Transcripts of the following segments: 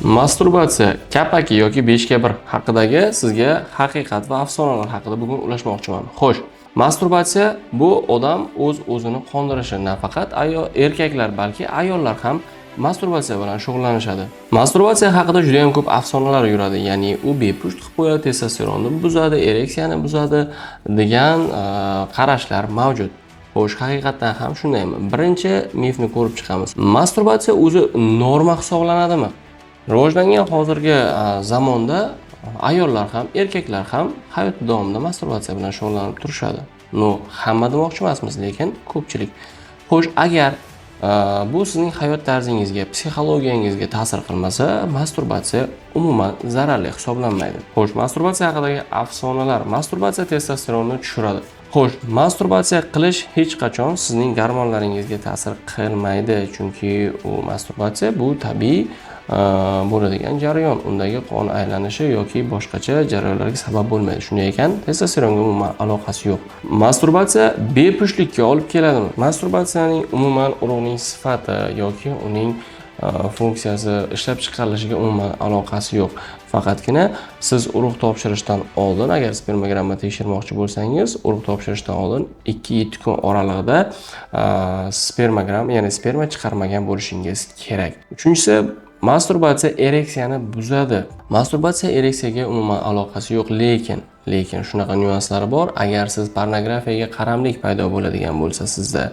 Masturbatsiya kapaki yoki 5 ga 1 haqidagi sizga haqiqat va afsonalar haqida bugun ulashmoqchiman. Xo'sh, masturbatsiya bu odam o'zini qondirishi, nafaqat erkaklar, balki ayollar ham masturbatsiya bilan shug'ullanishadi. Masturbatsiya haqida juda ham ko'p afsonalar yuradi. Ya'ni u bepusht qilib qo'yadi, testosteronni buzadi, ereksiyani buzadi degan qarashlar mavjud. Xo'sh, haqiqatan ham shundaymi? Birinchi mifni ko'rib chiqamiz. Masturbatsiya o'zi norma hisoblanadimi? Rivojlangan hozirgi zamonda ayollar ham, erkaklar ham hayot davomida masturbatsiya bilan shug'ullanib turishadi. Hamma demoqchi emasmiz, lekin ko'pchilik. Xo'sh, agar bu sizning hayot tarzingizga, psixologiyangizga ta'sir qilmasa, masturbatsiya umuman zararli hisoblanmaydi. Xo'sh, masturbatsiya haqidagi afsonalar. Masturbatsiya testosteronni tushiradi. Xo'sh, masturbatsiya qilish hech qachon sizning gormonlaringizga ta'sir qilmaydi, chunki masturbatsiya bu tabiiy bo'ladigan jarayon, undagi qon aylanishi yoki boshqacha jarayonlarga sabab bo'lmaydi. Shunday ekan, testosteronga umuman aloqasi yo'q. Masturbatsiya bepushtlikka olib keladimi? Masturbatsiyaning umuman urug'ning sifati yoki uning funksiyasi ishlab chiqarilishiga umuman aloqasi yo'q. Faqatgina siz urug' topshirishdan oldin, agar spermogramma tekshirmoqchi bo'lsangiz, urug' topshirishdan oldin 2-7 kun oralig'ida spermogram, ya'ni sperma chiqarmagan bo'lishingiz kerak. Uchinchisi, masturbatsiya ereksiyani buzadi. Masturbatsiya ereksiyaga umuman aloqasi yo'q, lekin shunaqa nyuanslari bor. Agar siz pornografiyaga qaramlik paydo bo'ladigan bo'lsa sizda,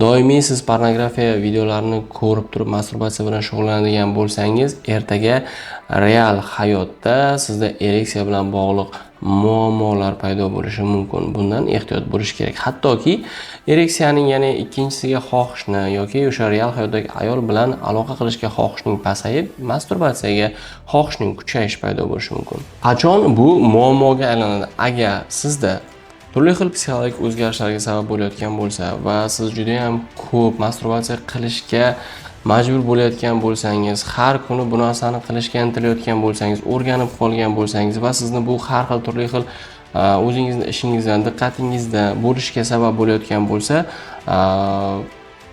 doimiy siz pornografiya videolarini ko'rib turib masturbatsiya bilan shug'ullanadigan bo'lsangiz, ertaga real hayotda sizda ereksiya bilan bog'liq muammolar paydo bo'lishi mumkin. Bundan ehtiyot bo'lish kerak. Hattoki ereksiyaning, ya'ni ikkinchisiga xohishni yoki o'sha real hayotdagi ayol bilan aloqa qilishga xohishning pasayib, masturbatsiyaga xohishning kuchayishi paydo bo'lishi mumkin. Qachon bu muammoga aylanadi? Agar sizda turli xil psixologik o'zgarishlarga sabab bo'layotgan bo'lsa va siz juda ham ko'p masturbatsiya qilishga majbur bo'layotgan bo'lsangiz, har kuni bu narsani qilishga intilayotgan bo'lsangiz, o'rganib qolgan bo'lsangiz va sizni bu har xil turli xil o'zingizni ishingizdan, diqqatingizdan bo'lishga sabab bo'layotgan bo'lsa,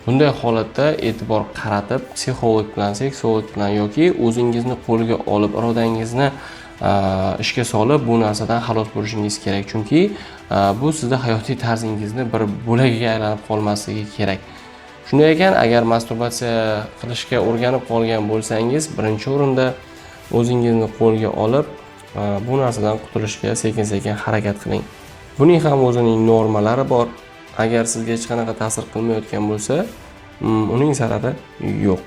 bunday holatda e'tibor qaratib, psixolog bilan, seksolog bilan yoki o'zingizni qo'lga olib, irodangizni ishga solib bu narsadan xalos bo'lishingiz kerak. Chunki bu sizda hayotiy tarzingizni bir bo'lagiga aylanib qolmasligi kerak. Shunday ekan, agar masturbatsiya qilishga o'rganib qolgan bo'lsangiz, birinchi o'rinda o'zingizni qo'lga olib, bu narsadan qutulishga sekin-sekin harakat qiling. Buning ham o'zining normalari bor. Agar sizga hech qanaqa ta'sir qilmayotgan bo'lsa, uning zarari yo'q.